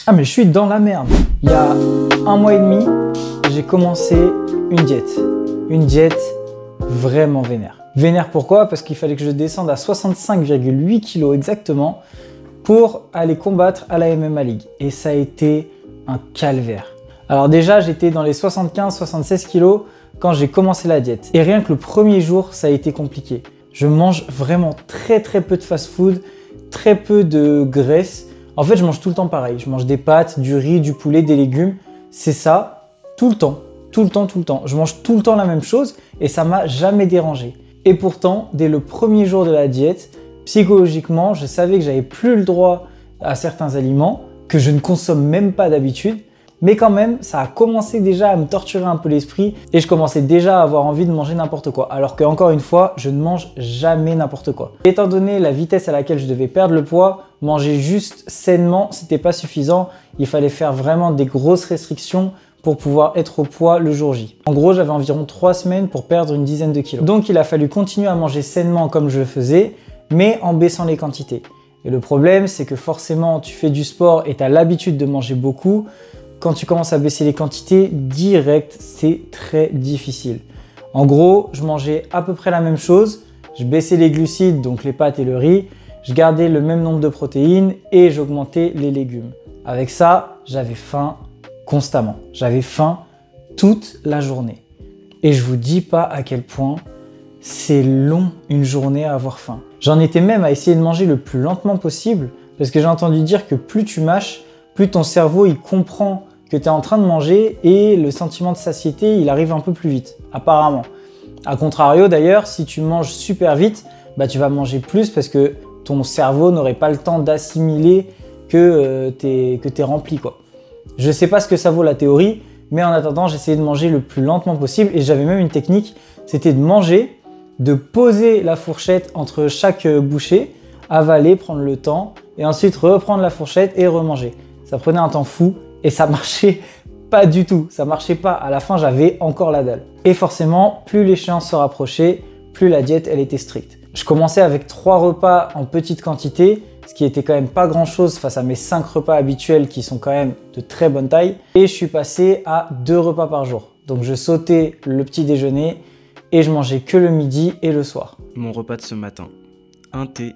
Ah mais je suis dans la merde. Il y a 1 mois et demi, j'ai commencé une diète. Une diète vraiment vénère. Vénère pourquoi? Parce qu'il fallait que je descende à 65,8 kg exactement pour aller combattre à la MMA League. Et ça a été un calvaire. Alors déjà, j'étais dans les 75-76 kg quand j'ai commencé la diète. Et rien que le premier jour, ça a été compliqué. Je mange vraiment très peu de fast-food, très peu de graisse. En fait, je mange tout le temps pareil. Je mange des pâtes, du riz, du poulet, des légumes. C'est ça, tout le temps. Tout le temps. Je mange tout le temps la même chose et ça m'a jamais dérangé. Et pourtant, dès le premier jour de la diète, psychologiquement, je savais que j'avais plus le droit à certains aliments, que je ne consomme même pas d'habitude. Mais quand même, ça a commencé déjà à me torturer un peu l'esprit et je commençais déjà à avoir envie de manger n'importe quoi. Alors que, encore une fois, je ne mange jamais n'importe quoi. Étant donné la vitesse à laquelle je devais perdre le poids, manger juste sainement, c'était pas suffisant. Il fallait faire vraiment des grosses restrictions pour pouvoir être au poids le jour J. En gros, j'avais environ 3 semaines pour perdre une dizaine de kilos. Donc, il a fallu continuer à manger sainement comme je le faisais, mais en baissant les quantités. Et le problème, c'est que forcément, tu fais du sport et tu as l'habitude de manger beaucoup. Quand tu commences à baisser les quantités, direct, c'est très difficile. En gros, je mangeais à peu près la même chose. Je baissais les glucides, donc les pâtes et le riz. Je gardais le même nombre de protéines et j'augmentais les légumes. Avec ça, j'avais faim constamment. J'avais faim toute la journée. Et je vous dis pas à quel point c'est long une journée à avoir faim. J'en étais même à essayer de manger le plus lentement possible parce que j'ai entendu dire que plus tu mâches, plus ton cerveau il comprend que tu es en train de manger et le sentiment de satiété il arrive un peu plus vite, apparemment. A contrario d'ailleurs, si tu manges super vite, bah, tu vas manger plus parce que ton cerveau n'aurait pas le temps d'assimiler que t'es rempli, quoi. Je sais pas ce que ça vaut la théorie, mais en attendant, j'essayais de manger le plus lentement possible et j'avais même une technique, c'était de manger, de poser la fourchette entre chaque bouchée, avaler, prendre le temps et ensuite reprendre la fourchette et remanger. Ça prenait un temps fou et ça marchait pas du tout. Ça marchait pas. À la fin, j'avais encore la dalle. Et forcément, plus l'échéance se rapprochait, plus la diète, elle était stricte. Je commençais avec 3 repas en petite quantité, ce qui était quand même pas grand chose face à mes 5 repas habituels qui sont quand même de très bonne taille. Et je suis passé à 2 repas par jour. Donc je sautais le petit déjeuner et je mangeais que le midi et le soir. Mon repas de ce matin, un thé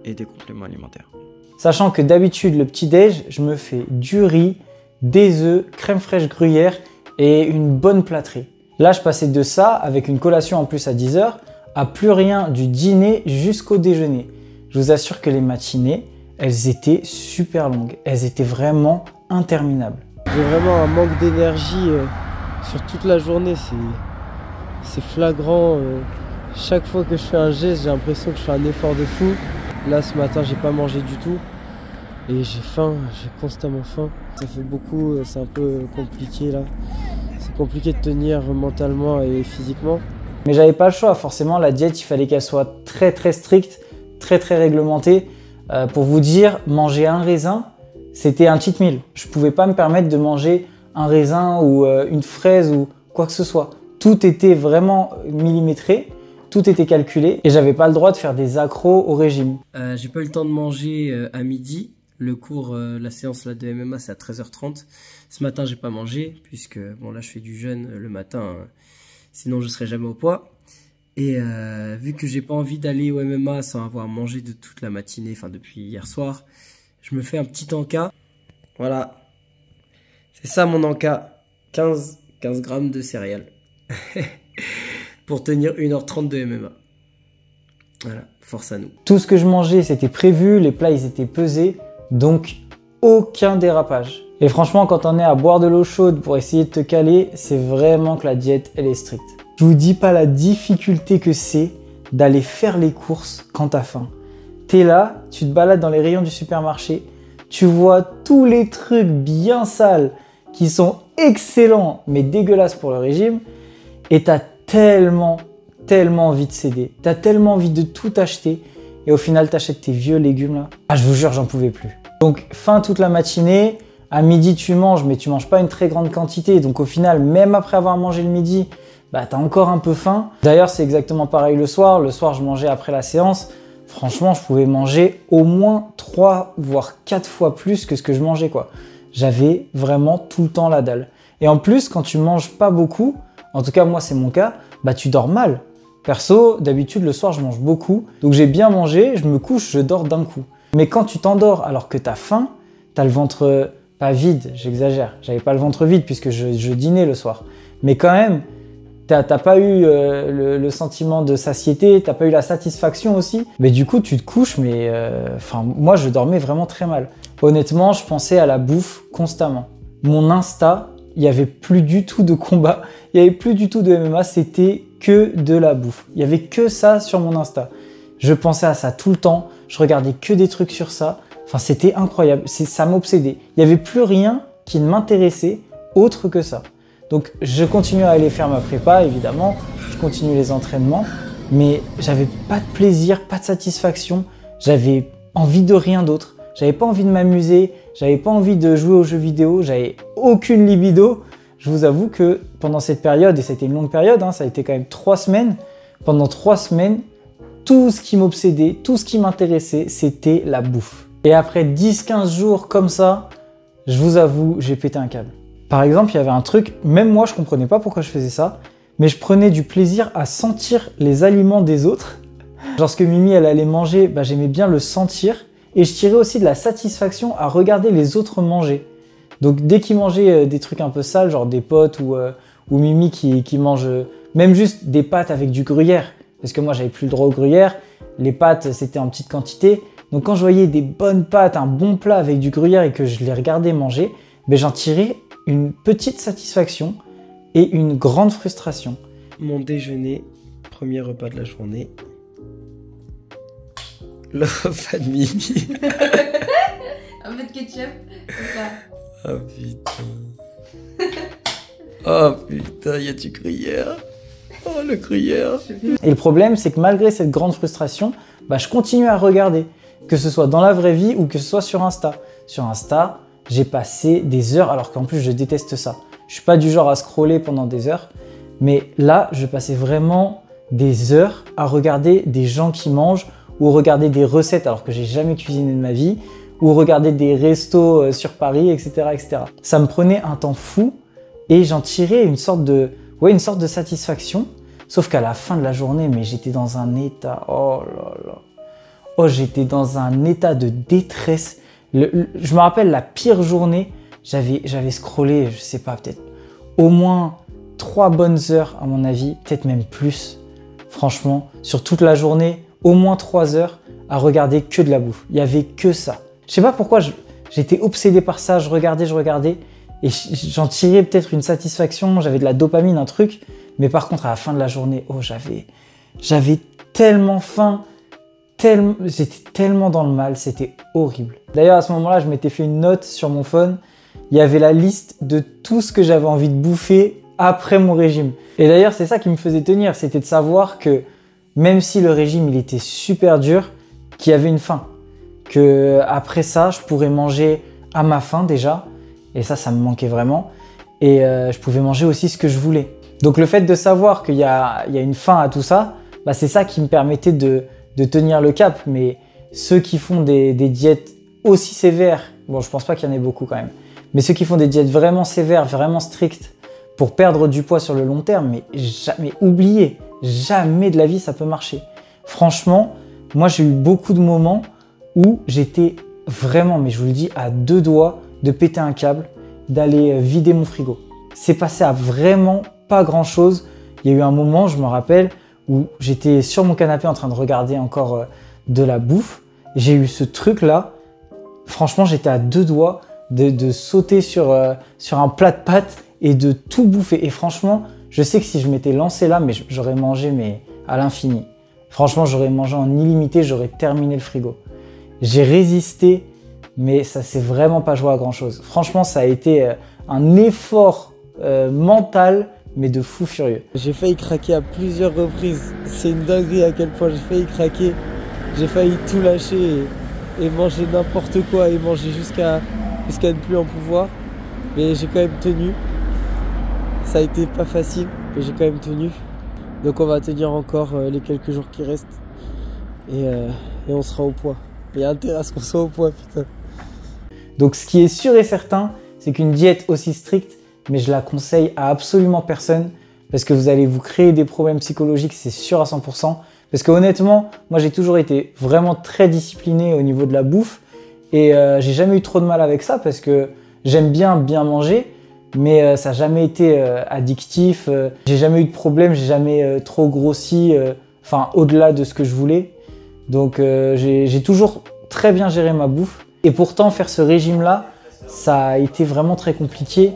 et des compléments alimentaires. Sachant que d'habitude, le petit-déj, je me fais du riz, des œufs, crème fraîche gruyère et une bonne plâtrée. Là, je passais de ça, avec une collation en plus à 10 h, à plus rien du dîner jusqu'au déjeuner. Je vous assure que les matinées, elles étaient super longues. Elles étaient vraiment interminables. J'ai vraiment un manque d'énergie sur toute la journée. C'est flagrant. Chaque fois que je fais un geste, j'ai l'impression que je fais un effort de fou. Là, ce matin, j'ai pas mangé du tout. Et j'ai faim, j'ai constamment faim. Ça fait beaucoup, c'est un peu compliqué là. C'est compliqué de tenir mentalement et physiquement. Mais j'avais pas le choix, forcément la diète, il fallait qu'elle soit très stricte, très réglementée. Pour vous dire, manger un raisin, c'était un cheat meal. Je pouvais pas me permettre de manger un raisin ou une fraise ou quoi que ce soit. Tout était vraiment millimétré. Tout était calculé et j'avais pas le droit de faire des accros au régime. J'ai pas eu le temps de manger à midi. Le cours, la séance là, de MMA, c'est à 13h30. Ce matin, j'ai pas mangé puisque bon là, je fais du jeûne le matin. Sinon, je serais jamais au poids. Et vu que j'ai pas envie d'aller au MMA sans avoir mangé de toute la matinée, enfin depuis hier soir, je me fais un petit encas. Voilà. C'est ça mon encas. 15 grammes de céréales. Pour tenir 1h30 de MMA. Voilà, force à nous. Tout ce que je mangeais, c'était prévu, les plats, ils étaient pesés, donc aucun dérapage. Et franchement, quand on est à boire de l'eau chaude pour essayer de te caler, c'est vraiment que la diète, elle est stricte. Je vous dis pas la difficulté que c'est d'aller faire les courses quand t'as faim. T'es là, tu te balades dans les rayons du supermarché, tu vois tous les trucs bien sales qui sont excellents, mais dégueulasses pour le régime, et t'as tellement envie de céder. T'as tellement envie de tout acheter et au final t'achètes tes vieux légumes là. Ah, je vous jure, j'en pouvais plus. Donc faim toute la matinée, à midi tu manges mais tu manges pas une très grande quantité. Donc au final, même après avoir mangé le midi, bah t'as encore un peu faim. D'ailleurs, c'est exactement pareil le soir. Le soir, je mangeais après la séance. Franchement, je pouvais manger au moins 3 voire 4 fois plus que ce que je mangeais, quoi. J'avais vraiment tout le temps la dalle. Et en plus, quand tu manges pas beaucoup, en tout cas moi c'est mon cas, bah tu dors mal. Perso, d'habitude le soir je mange beaucoup, donc j'ai bien mangé, je me couche, je dors d'un coup. Mais quand tu t'endors alors que t'as faim, t'as le ventre pas vide, j'exagère, j'avais pas le ventre vide puisque je dînais le soir. Mais quand même, t'as pas eu le sentiment de satiété, t'as pas eu la satisfaction aussi. Mais du coup tu te couches, mais moi je dormais vraiment très mal. Honnêtement, je pensais à la bouffe constamment. Mon Insta, il n'y avait plus du tout de combat, il n'y avait plus du tout de MMA, c'était que de la bouffe. Il n'y avait que ça sur mon Insta. Je pensais à ça tout le temps, je regardais que des trucs sur ça. Enfin, c'était incroyable, ça m'obsédait. Il n'y avait plus rien qui ne m'intéressait autre que ça. Donc, je continue à aller faire ma prépa, évidemment, je continue les entraînements, mais j'avais pas de plaisir, pas de satisfaction, j'avais envie de rien d'autre. J'avais pas envie de m'amuser, j'avais pas envie de jouer aux jeux vidéo, j'avais aucune libido. Je vous avoue que pendant cette période, et c'était une longue période, hein, ça a été quand même 3 semaines, pendant 3 semaines, tout ce qui m'obsédait, tout ce qui m'intéressait, c'était la bouffe. Et après 10-15 jours comme ça, je vous avoue, j'ai pété un câble. Par exemple, il y avait un truc, même moi je comprenais pas pourquoi je faisais ça, mais je prenais du plaisir à sentir les aliments des autres. Lorsque Mimi elle allait manger, bah, j'aimais bien le sentir. Et je tirais aussi de la satisfaction à regarder les autres manger. Donc dès qu'ils mangeaient des trucs un peu sales, genre des potes ou Mimi qui mange même juste des pâtes avec du gruyère, parce que moi j'avais plus le droit au gruyère, les pâtes c'était en petite quantité. Donc quand je voyais des bonnes pâtes, un bon plat avec du gruyère et que je les regardais manger, ben j'en tirais une petite satisfaction et une grande frustration. Mon déjeuner, premier repas de la journée. Le repas de Mimi. Un peu de ketchup, comme ça. Oh putain. Oh putain, il y a du gruyère. Oh le gruyère. Et le problème, c'est que malgré cette grande frustration, bah, je continue à regarder. Que ce soit dans la vraie vie ou que ce soit sur Insta. Sur Insta, j'ai passé des heures, alors qu'en plus je déteste ça. Je suis pas du genre à scroller pendant des heures. Mais là, je passais vraiment des heures à regarder des gens qui mangent ou regarder des recettes alors que j'ai jamais cuisiné de ma vie, ou regarder des restos sur Paris, etc., etc. Ça me prenait un temps fou et j'en tirais une sorte de satisfaction, sauf qu'à la fin de la journée, mais j'étais dans un état, oh là là, oh j'étais dans un état de détresse. Je me rappelle la pire journée, j'avais scrollé, je sais pas, peut-être au moins 3 bonnes heures à mon avis, peut-être même plus, franchement, sur toute la journée, au moins 3 heures à regarder que de la bouffe. Il y avait que ça. Je sais pas pourquoi j'étais obsédé par ça, je regardais et j'en tirais peut-être une satisfaction, j'avais de la dopamine, un truc, mais par contre à la fin de la journée, oh j'avais tellement faim, j'étais tellement dans le mal, c'était horrible. D'ailleurs à ce moment-là, je m'étais fait une note sur mon phone, il y avait la liste de tout ce que j'avais envie de bouffer après mon régime. Et d'ailleurs c'est ça qui me faisait tenir, c'était de savoir que même si le régime il était super dur, qu'il y avait une faim. Que après ça, je pourrais manger à ma faim déjà. Et ça me manquait vraiment. Et je pouvais manger aussi ce que je voulais. Donc le fait de savoir qu'il y a une fin à tout ça, bah, c'est ça qui me permettait de tenir le cap. Mais ceux qui font des diètes aussi sévères, bon je pense pas qu'il y en ait beaucoup quand même, mais ceux qui font des diètes vraiment sévères, vraiment strictes, pour perdre du poids sur le long terme, mais jamais oubliez, jamais de la vie ça peut marcher. Franchement, moi j'ai eu beaucoup de moments où j'étais vraiment, mais je vous le dis, à 2 doigts de péter un câble, d'aller vider mon frigo. C'est passé à vraiment pas grand chose. Il y a eu un moment, je me rappelle, où j'étais sur mon canapé en train de regarder encore de la bouffe. J'ai eu ce truc là, franchement j'étais à 2 doigts de sauter sur un plat de pâtes et de tout bouffer. Et franchement, je sais que si je m'étais lancé là, mais j'aurais mangé mais à l'infini. Franchement, j'aurais mangé en illimité, j'aurais terminé le frigo. J'ai résisté, mais ça s'est vraiment pas joué à grand chose. Franchement, ça a été un effort mental, mais de fou furieux. J'ai failli craquer à plusieurs reprises. C'est une dinguerie à quel point j'ai failli craquer. J'ai failli tout lâcher et manger n'importe quoi et manger jusqu'à ne plus en pouvoir. Mais j'ai quand même tenu. Ça a été pas facile, mais j'ai quand même tenu. Donc on va tenir encore les quelques jours qui restent et on sera au poids. Il y a intérêt à ce qu'on soit au poids, putain. Donc ce qui est sûr et certain, c'est qu'une diète aussi stricte, mais je la conseille à absolument personne parce que vous allez vous créer des problèmes psychologiques, c'est sûr à 100%. Parce que honnêtement, moi j'ai toujours été vraiment très discipliné au niveau de la bouffe et j'ai jamais eu trop de mal avec ça parce que j'aime bien manger, mais ça n'a jamais été addictif. J'ai jamais eu de problème, j'ai jamais trop grossi, enfin au-delà de ce que je voulais. Donc j'ai toujours très bien géré ma bouffe. Et pourtant, faire ce régime-là, ça a été vraiment très compliqué.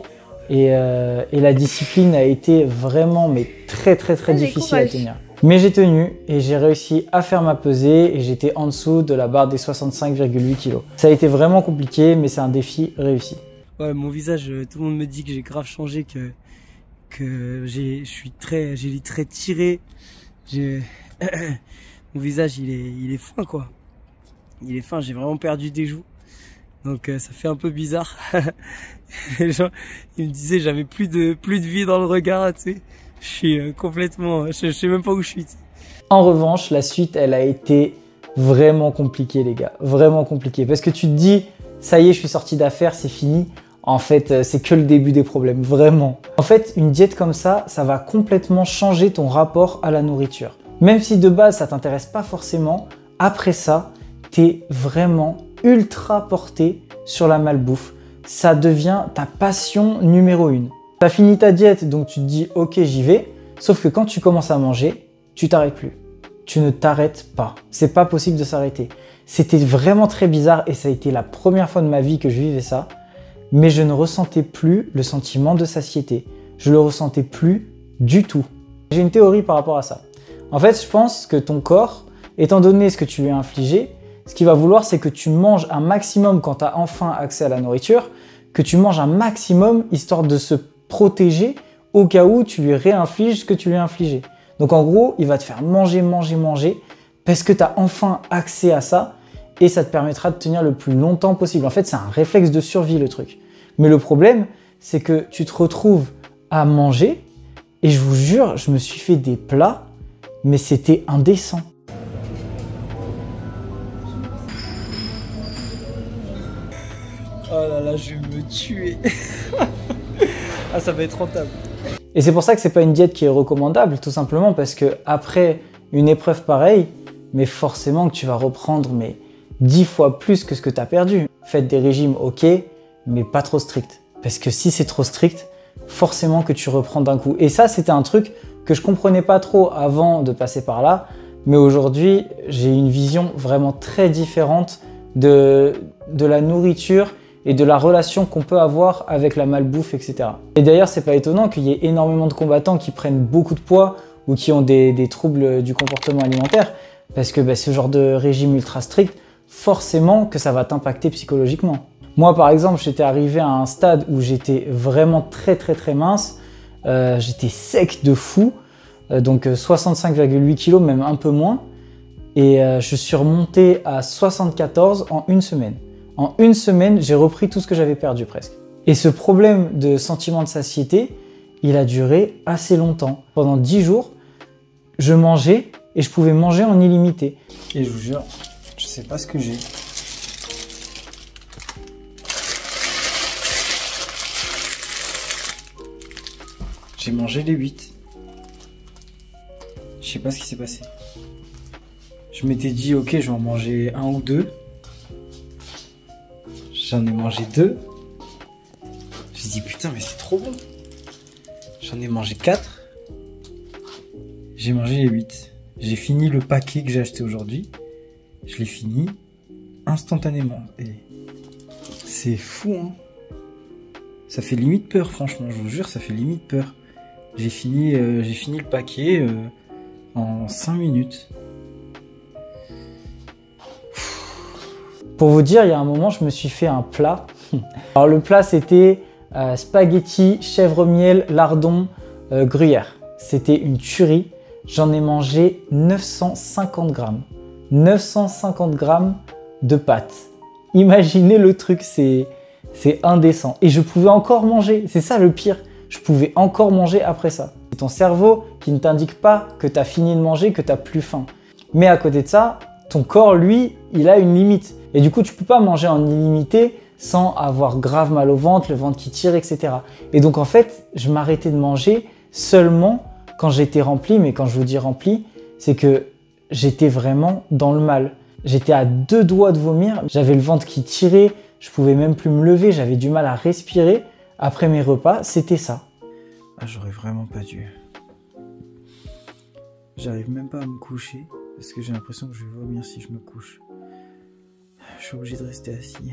Et la discipline a été vraiment très difficile à tenir. Mais j'ai tenu et j'ai réussi à faire ma pesée et j'étais en dessous de la barre des 65,8 kg. Ça a été vraiment compliqué, mais c'est un défi réussi. Ouais, mon visage, tout le monde me dit que j'ai grave changé, que j'ai les traits tirés. Mon visage, il est fin, quoi. Il est fin, j'ai vraiment perdu des joues. Donc ça fait un peu bizarre. Les gens, ils me disaient j'avais plus de vie dans le regard, tu sais. Je suis complètement, je sais même pas où je suis. En revanche, la suite, elle a été vraiment compliquée, les gars. Vraiment compliquée. Parce que tu te dis, ça y est, je suis sorti d'affaires, c'est fini. En fait, c'est que le début des problèmes, vraiment. En fait, une diète comme ça va complètement changer ton rapport à la nourriture. Même si de base, ça t'intéresse pas forcément, après ça, t'es vraiment ultra porté sur la malbouffe. Ça devient ta passion numéro 1. T'as fini ta diète, donc tu te dis ok, j'y vais. Sauf que quand tu commences à manger, tu t'arrêtes plus. Tu ne t'arrêtes pas. C'est pas possible de s'arrêter. C'était vraiment très bizarre et ça a été la première fois de ma vie que je vivais ça. Mais je ne ressentais plus le sentiment de satiété. Je le ressentais plus du tout. J'ai une théorie par rapport à ça. En fait, je pense que ton corps, étant donné ce que tu lui as infligé, ce qu'il va vouloir, c'est que tu manges un maximum quand tu as enfin accès à la nourriture, que tu manges un maximum histoire de se protéger au cas où tu lui réinfliges ce que tu lui as infligé. Donc en gros, il va te faire manger parce que tu as enfin accès à ça et ça te permettra de tenir le plus longtemps possible. En fait, c'est un réflexe de survie le truc. Mais le problème, c'est que tu te retrouves à manger et je vous jure, je me suis fait des plats, mais c'était indécent. Oh là là, je vais me tuer. Ah, ça va être rentable. Et c'est pour ça que c'est pas une diète qui est recommandable, tout simplement parce que après une épreuve pareille, mais forcément que tu vas reprendre 10 fois plus que ce que tu as perdu. Faites des régimes ok, mais pas trop stricts. Parce que si c'est trop strict, forcément que tu reprends d'un coup. Et ça, c'était un truc que je comprenais pas trop avant de passer par là, mais aujourd'hui, j'ai une vision vraiment très différente de la nourriture et de la relation qu'on peut avoir avec la malbouffe, etc. Et d'ailleurs, c'est pas étonnant qu'il y ait énormément de combattants qui prennent beaucoup de poids ou qui ont des troubles du comportement alimentaire, parce que ce genre de régime ultra strict, forcément que ça va t'impacter psychologiquement. Moi, par exemple, j'étais arrivé à un stade où j'étais vraiment très mince, j'étais sec de fou, donc 65,8 kg, même un peu moins, et je suis remonté à 74 en une semaine. En une semaine, j'ai repris tout ce que j'avais perdu presque. Et ce problème de sentiment de satiété, il a duré assez longtemps. Pendant 10 jours, je mangeais et je pouvais manger en illimité. Et je vous jure, je sais pas ce que j'ai. J'ai mangé les 8. Je sais pas ce qui s'est passé. Je m'étais dit, ok, je vais en manger 1 ou 2. J'en ai mangé 2. J'ai dit, putain, mais c'est trop bon. J'en ai mangé 4. J'ai mangé les 8. J'ai fini le paquet que j'ai acheté aujourd'hui. Je l'ai fini instantanément. Et c'est fou, hein. Ça fait limite peur, franchement, je vous jure, ça fait limite peur. J'ai fini le paquet en 5 minutes. Pour vous dire, il y a un moment, je me suis fait un plat. Alors le plat, c'était spaghetti, chèvre miel, lardon, gruyère. C'était une tuerie. J'en ai mangé 950 grammes. 950 grammes de pâtes. Imaginez le truc, c'est indécent. Et je pouvais encore manger. C'est ça le pire. Je pouvais encore manger après ça. C'est ton cerveau qui ne t'indique pas que tu as fini de manger, que tu n'as plus faim. Mais à côté de ça, ton corps, lui, il a une limite. Et du coup, tu peux pas manger en illimité sans avoir grave mal au ventre, le ventre qui tire, etc. Et donc en fait, je m'arrêtais de manger seulement quand j'étais rempli. Mais quand je vous dis rempli, c'est que j'étais vraiment dans le mal. J'étais à 2 doigts de vomir, j'avais le ventre qui tirait, je pouvais même plus me lever, j'avais du mal à respirer. Après mes repas, c'était ça. Ah, j'aurais vraiment pas dû. J'arrive même pas à me coucher parce que j'ai l'impression que je vais vomir si je me couche. Je suis obligé de rester assis.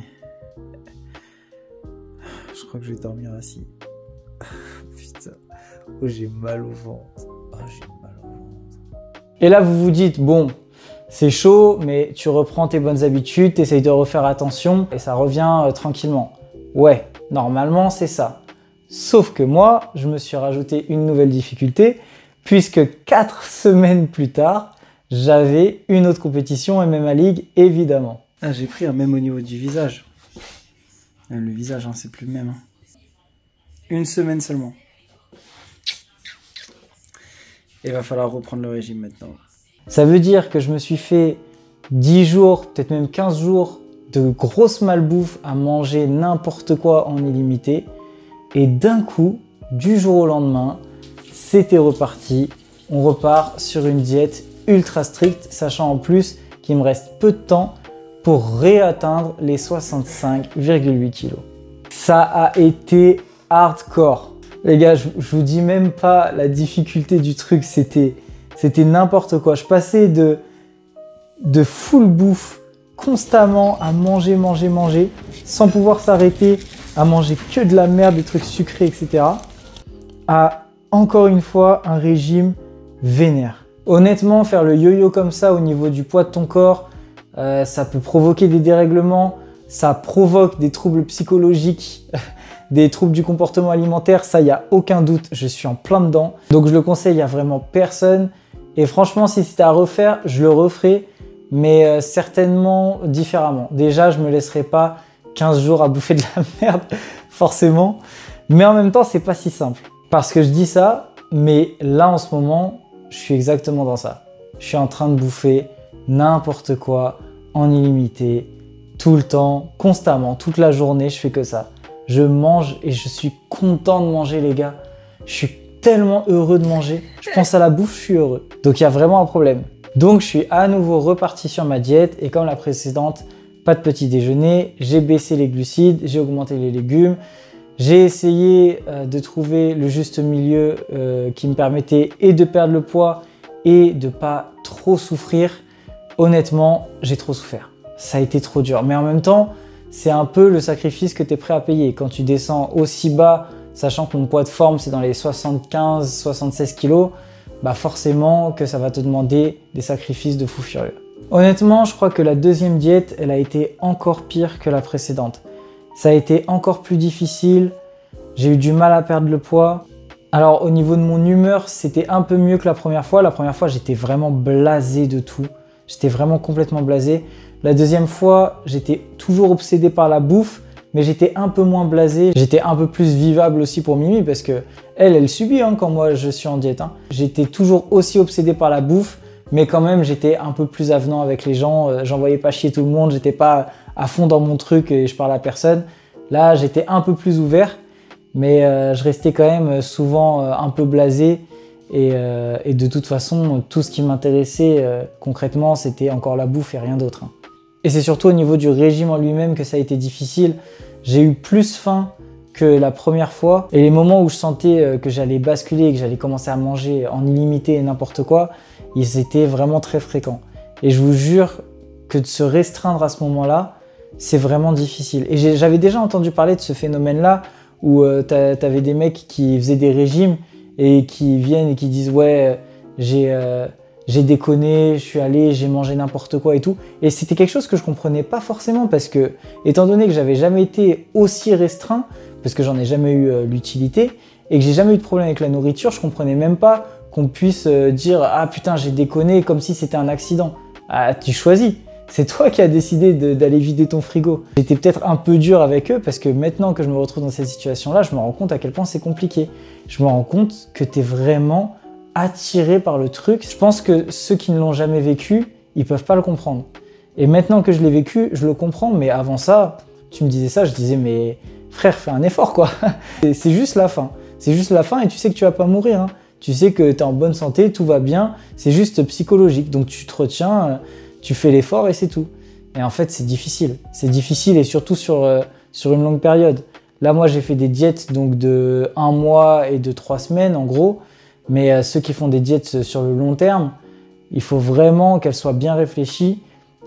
Je crois que je vais dormir assis. Putain. Oh, j'ai mal au ventre. Oh, j'ai mal au ventre. Et là, vous vous dites, bon, c'est chaud, mais tu reprends tes bonnes habitudes, tu essayes de refaire attention et ça revient tranquillement. Ouais, normalement, c'est ça. Sauf que moi, je me suis rajouté une nouvelle difficulté, puisque 4 semaines plus tard, j'avais une autre compétition MMA League, évidemment. Ah, j'ai pris un même au niveau du visage. Le visage, hein, c'est plus le même. Hein. Une semaine seulement. Il va falloir reprendre le régime maintenant. Ça veut dire que je me suis fait 10 jours, peut-être même 15 jours de grosse malbouffe à manger n'importe quoi en illimité. Et d'un coup, du jour au lendemain, c'était reparti. On repart sur une diète ultra stricte, sachant en plus qu'il me reste peu de temps pour réatteindre les 65,8 kg. Ça a été hardcore. Les gars, je vous dis même pas la difficulté du truc, c'était n'importe quoi. Je passais de full bouffe constamment à manger, sans pouvoir s'arrêter, à manger que de la merde, des trucs sucrés, etc. à encore une fois un régime vénère. Honnêtement, faire le yo-yo comme ça au niveau du poids de ton corps, ça peut provoquer des dérèglements, ça provoque des troubles psychologiques, des troubles du comportement alimentaire, ça y a aucun doute, je suis en plein dedans. Donc je le conseille à vraiment personne. Et franchement, si c'était à refaire, je le referai, mais certainement différemment. Déjà, je me laisserai pas 15 jours à bouffer de la merde, forcément. Mais en même temps, c'est pas si simple. Parce que je dis ça, mais là en ce moment, je suis exactement dans ça. Je suis en train de bouffer n'importe quoi, en illimité, tout le temps, constamment, toute la journée, je fais que ça. Je mange et je suis content de manger, les gars. Je suis tellement heureux de manger. Je pense à la bouffe, je suis heureux. Donc il y a vraiment un problème. Donc je suis à nouveau reparti sur ma diète et comme la précédente, pas de petit déjeuner, j'ai baissé les glucides, j'ai augmenté les légumes. J'ai essayé de trouver le juste milieu qui me permettait et de perdre le poids et de pas trop souffrir. Honnêtement, j'ai trop souffert. Ça a été trop dur. Mais en même temps, c'est un peu le sacrifice que tu es prêt à payer. Quand tu descends aussi bas, sachant que mon poids de forme, c'est dans les 75-76 kg, bah forcément que ça va te demander des sacrifices de fou furieux. Honnêtement, je crois que la deuxième diète, elle a été encore pire que la précédente. Ça a été encore plus difficile, j'ai eu du mal à perdre le poids. Alors au niveau de mon humeur, c'était un peu mieux que la première fois. La première fois, j'étais vraiment blasé de tout. J'étais vraiment complètement blasé. La deuxième fois, j'étais toujours obsédé par la bouffe, mais j'étais un peu moins blasé. J'étais un peu plus vivable aussi pour Mimi parce que elle subit quand moi je suis en diète. J'étais toujours aussi obsédé par la bouffe, mais quand même j'étais un peu plus avenant avec les gens. J'envoyais pas chier tout le monde, j'étais pas à fond dans mon truc et je parlais à personne. Là, j'étais un peu plus ouvert, mais je restais quand même souvent un peu blasé. Et de toute façon, tout ce qui m'intéressait concrètement, c'était encore la bouffe et rien d'autre. Et c'est surtout au niveau du régime en lui-même que ça a été difficile. J'ai eu plus faim que la première fois. Et les moments où je sentais que j'allais basculer et que j'allais commencer à manger en illimité et n'importe quoi, ils étaient vraiment très fréquents. Et je vous jure que de se restreindre à ce moment-là, c'est vraiment difficile. Et j'avais déjà entendu parler de ce phénomène-là où t'avais des mecs qui faisaient des régimes et qui viennent et qui disent « ouais, j'ai déconné, je suis allé, j'ai mangé n'importe quoi et tout ». Et c'était quelque chose que je comprenais pas forcément parce que, étant donné que j'avais jamais été aussi restreint, parce que j'en ai jamais eu l'utilité, et que j'ai jamais eu de problème avec la nourriture, je comprenais même pas qu'on puisse dire « ah putain, j'ai déconné » comme si c'était un accident. Ah, tu choisis. C'est toi qui as décidé d'aller vider ton frigo. J'étais peut-être un peu dur avec eux parce que maintenant que je me retrouve dans cette situation-là, je me rends compte à quel point c'est compliqué. Je me rends compte que tu es vraiment attiré par le truc. Je pense que ceux qui ne l'ont jamais vécu, ils peuvent pas le comprendre. Et maintenant que je l'ai vécu, je le comprends, mais avant ça, tu me disais ça, je disais mais frère, fais un effort quoi. C'est juste la fin. C'est juste la fin et tu sais que tu vas pas mourir. Hein. Tu sais que tu es en bonne santé, tout va bien, c'est juste psychologique. Donc tu te retiens, tu fais l'effort et c'est tout. Et en fait, c'est difficile. C'est difficile et surtout sur une longue période. Là, moi, j'ai fait des diètes donc de 1 mois et de 3 semaines en gros. Mais ceux qui font des diètes sur le long terme, il faut vraiment qu'elles soient bien réfléchies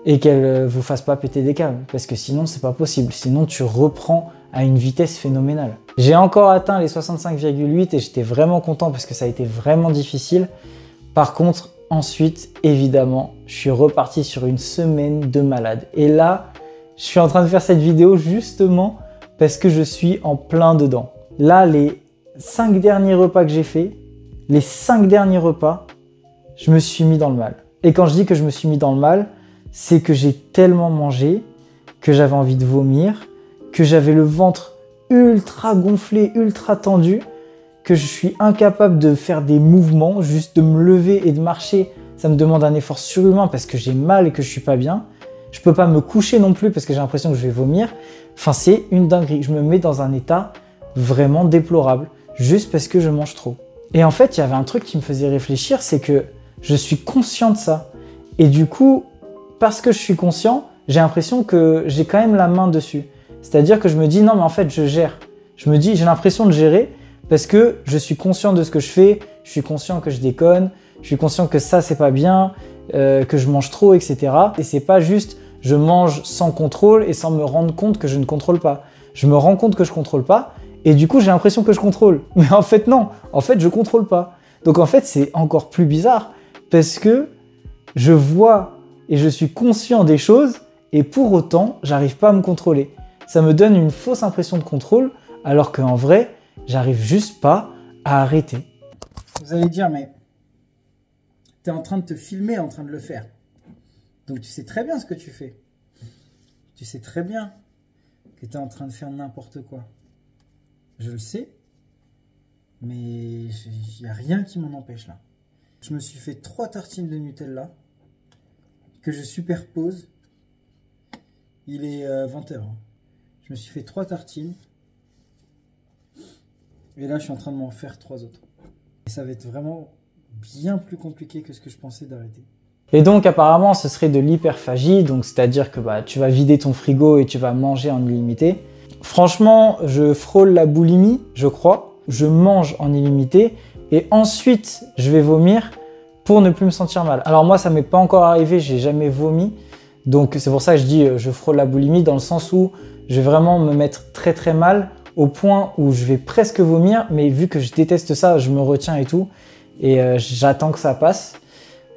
et qu'elles vous fassent pas péter des câbles. Parce que sinon, c'est pas possible. Sinon, tu reprends à une vitesse phénoménale. J'ai encore atteint les 65,8 et j'étais vraiment content parce que ça a été vraiment difficile. Par contre, ensuite, évidemment, je suis reparti sur une semaine de malade. Et là, je suis en train de faire cette vidéo justement parce que je suis en plein dedans. Là, les 5 derniers repas que j'ai fait, les 5 derniers repas, je me suis mis dans le mal. Et quand je dis que je me suis mis dans le mal, c'est que j'ai tellement mangé que j'avais envie de vomir, que j'avais le ventre ultra gonflé, ultra tendu, que je suis incapable de faire des mouvements, juste de me lever et de marcher. Ça me demande un effort surhumain parce que j'ai mal et que je suis pas bien. Je peux pas me coucher non plus parce que j'ai l'impression que je vais vomir. Enfin, c'est une dinguerie. Je me mets dans un état vraiment déplorable, juste parce que je mange trop. Et en fait, il y avait un truc qui me faisait réfléchir, c'est que je suis conscient de ça. Et du coup, parce que je suis conscient, j'ai l'impression que j'ai quand même la main dessus. C'est-à-dire que je me dis, non, mais en fait, je gère. Je me dis, j'ai l'impression de gérer parce que je suis conscient de ce que je fais, je suis conscient que je déconne, je suis conscient que ça, c'est pas bien, que je mange trop, etc. Et c'est pas juste, je mange sans contrôle et sans me rendre compte que je ne contrôle pas. Je me rends compte que je contrôle pas et du coup, j'ai l'impression que je contrôle. Mais en fait, non. En fait, je contrôle pas. Donc en fait, c'est encore plus bizarre parce que je vois et je suis conscient des choses et pour autant, j'arrive pas à me contrôler. Ça me donne une fausse impression de contrôle alors qu'en vrai, j'arrive juste pas à arrêter. Vous allez dire, mais tu es en train de te filmer en train de le faire. Donc tu sais très bien ce que tu fais. Tu sais très bien que tu es en train de faire n'importe quoi. Je le sais, mais il n'y a rien qui m'en empêche là. Je me suis fait 3 tartines de Nutella que je superpose. Il est 20 h. Je me suis fait 3 tartines. Et là, je suis en train de m'en faire 3 autres. Et ça va être vraiment bien plus compliqué que ce que je pensais d'arrêter. Et donc, apparemment, ce serait de l'hyperphagie. Donc, c'est-à-dire que tu vas vider ton frigo et tu vas manger en illimité. Franchement, je frôle la boulimie, je crois. Je mange en illimité. Et ensuite, je vais vomir pour ne plus me sentir mal. Alors moi, ça m'est pas encore arrivé. J'ai jamais vomi. Donc, c'est pour ça que je dis je frôle la boulimie dans le sens où je vais vraiment me mettre très très mal au point où je vais presque vomir, mais vu que je déteste ça, je me retiens et tout, et j'attends que ça passe.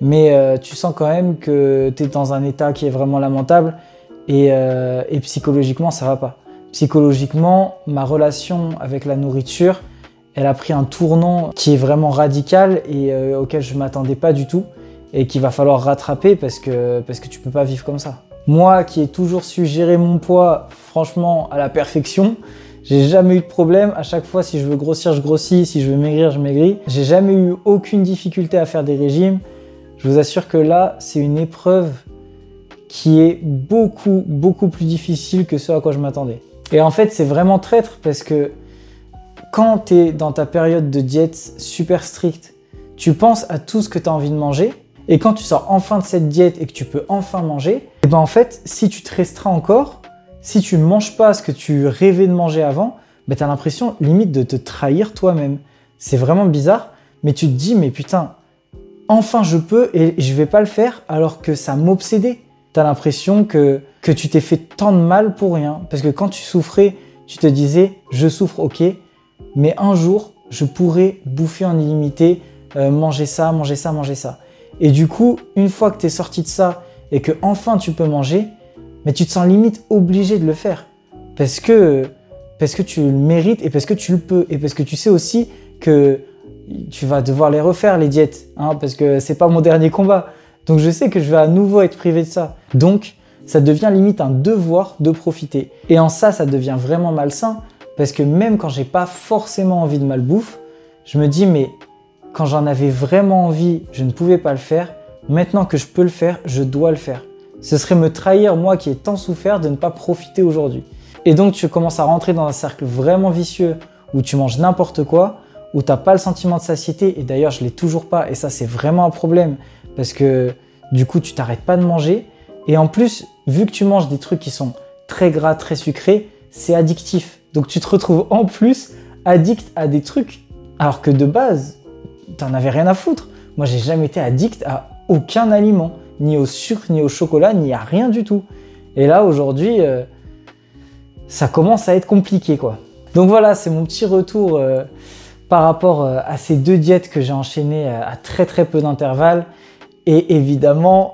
Mais tu sens quand même que tu es dans un état qui est vraiment lamentable, et psychologiquement, ça va pas. Psychologiquement, ma relation avec la nourriture, elle a pris un tournant qui est vraiment radical et auquel je m'attendais pas du tout, et qu'il va falloir rattraper parce que tu peux pas vivre comme ça. Moi qui ai toujours su gérer mon poids, franchement, à la perfection, j'ai jamais eu de problème. À chaque fois, si je veux grossir, je grossis. Si je veux maigrir, je maigris. J'ai jamais eu aucune difficulté à faire des régimes. Je vous assure que là, c'est une épreuve qui est beaucoup, beaucoup plus difficile que ce à quoi je m'attendais. Et en fait, c'est vraiment traître parce que quand tu es dans ta période de diète super stricte, tu penses à tout ce que tu as envie de manger. Et quand tu sors enfin de cette diète et que tu peux enfin manger, et ben en fait, si tu te restreins encore, si tu ne manges pas ce que tu rêvais de manger avant, ben tu as l'impression limite de te trahir toi-même. C'est vraiment bizarre, mais tu te dis, mais putain, enfin je peux et je vais pas le faire alors que ça m'obsédait. Tu as l'impression que tu t'es fait tant de mal pour rien. Parce que quand tu souffrais, tu te disais, je souffre, ok, mais un jour, je pourrais bouffer en illimité, manger ça, manger ça, manger ça. Et du coup, une fois que tu es sorti de ça et que enfin tu peux manger, mais tu te sens limite obligé de le faire. Parce que tu le mérites et parce que tu le peux. Et parce que tu sais aussi que tu vas devoir les refaire, les diètes. Hein, parce que c'est pas mon dernier combat. Donc je sais que je vais à nouveau être privé de ça. Donc ça devient limite un devoir de profiter. Et en ça devient vraiment malsain. Parce que même quand j'ai pas forcément envie de malbouffe, je me dis mais quand j'en avais vraiment envie, je ne pouvais pas le faire. Maintenant que je peux le faire, je dois le faire. Ce serait me trahir, moi qui ai tant souffert, de ne pas profiter aujourd'hui. Et donc tu commences à rentrer dans un cercle vraiment vicieux où tu manges n'importe quoi, où tu n'as pas le sentiment de satiété, et d'ailleurs je ne l'ai toujours pas, et ça c'est vraiment un problème, parce que du coup tu t'arrêtes pas de manger, et en plus, vu que tu manges des trucs qui sont très gras, très sucrés, c'est addictif. Donc tu te retrouves en plus addict à des trucs, alors que de base, t'en avais rien à foutre. Moi j'ai jamais été addict à aucun aliment, ni au sucre, ni au chocolat, ni à rien du tout. Et là aujourd'hui, ça commence à être compliqué quoi. Donc voilà, c'est mon petit retour par rapport à ces 2 diètes que j'ai enchaînées à très très peu d'intervalle. Et évidemment,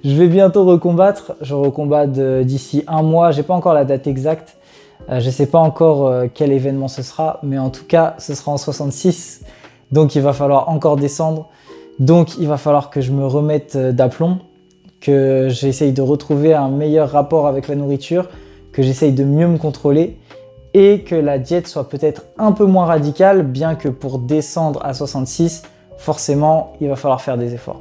je vais bientôt recombattre. Je recombats d'ici 1 mois. J'ai pas encore la date exacte. Je sais pas encore quel événement ce sera, mais en tout cas, ce sera en 66. Donc il va falloir encore descendre. Donc il va falloir que je me remette d'aplomb, que j'essaye de retrouver un meilleur rapport avec la nourriture, que j'essaye de mieux me contrôler et que la diète soit peut-être un peu moins radicale, bien que pour descendre à 66, forcément, il va falloir faire des efforts.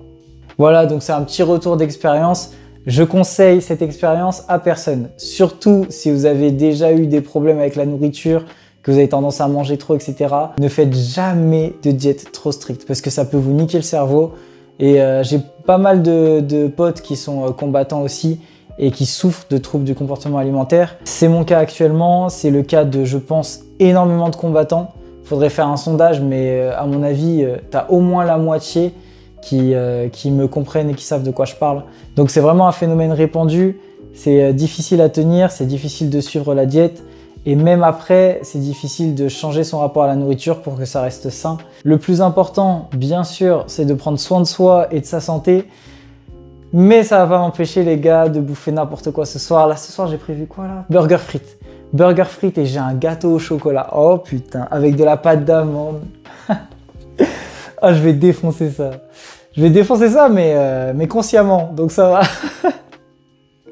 Voilà, donc c'est un petit retour d'expérience. Je conseille cette expérience à personne, surtout si vous avez déjà eu des problèmes avec la nourriture, que vous avez tendance à manger trop, etc. Ne faites jamais de diète trop stricte parce que ça peut vous niquer le cerveau. Et j'ai pas mal de potes qui sont combattants aussi et qui souffrent de troubles du comportement alimentaire. C'est mon cas actuellement, c'est le cas de, je pense, énormément de combattants. Faudrait faire un sondage, mais à mon avis, t'as au moins la moitié qui me comprennent et qui savent de quoi je parle. Donc c'est vraiment un phénomène répandu, c'est difficile à tenir, c'est difficile de suivre la diète. Et même après, c'est difficile de changer son rapport à la nourriture pour que ça reste sain. Le plus important, bien sûr, c'est de prendre soin de soi et de sa santé. Mais ça va pas m'empêcher, les gars, de bouffer n'importe quoi ce soir. Là, ce soir, j'ai prévu quoi, là? Burger frites. Burger frites et j'ai un gâteau au chocolat. Oh putain, avec de la pâte d'amande. Ah, je vais défoncer ça. Je vais défoncer ça, mais consciemment. Donc ça va.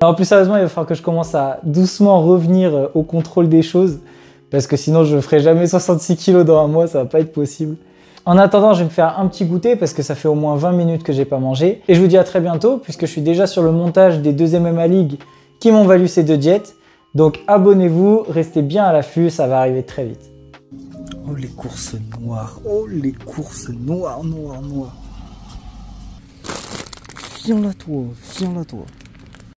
Alors plus sérieusement, il va falloir que je commence à doucement revenir au contrôle des choses. Parce que sinon, je ne ferai jamais 66 kilos dans un mois, ça va pas être possible. En attendant, je vais me faire un petit goûter parce que ça fait au moins 20 minutes que j'ai pas mangé. Et je vous dis à très bientôt puisque je suis déjà sur le montage des 2 MMA League qui m'ont valu ces 2 diètes. Donc abonnez-vous, restez bien à l'affût, ça va arriver très vite. Oh les courses noires, oh les courses noires. Viens là toi.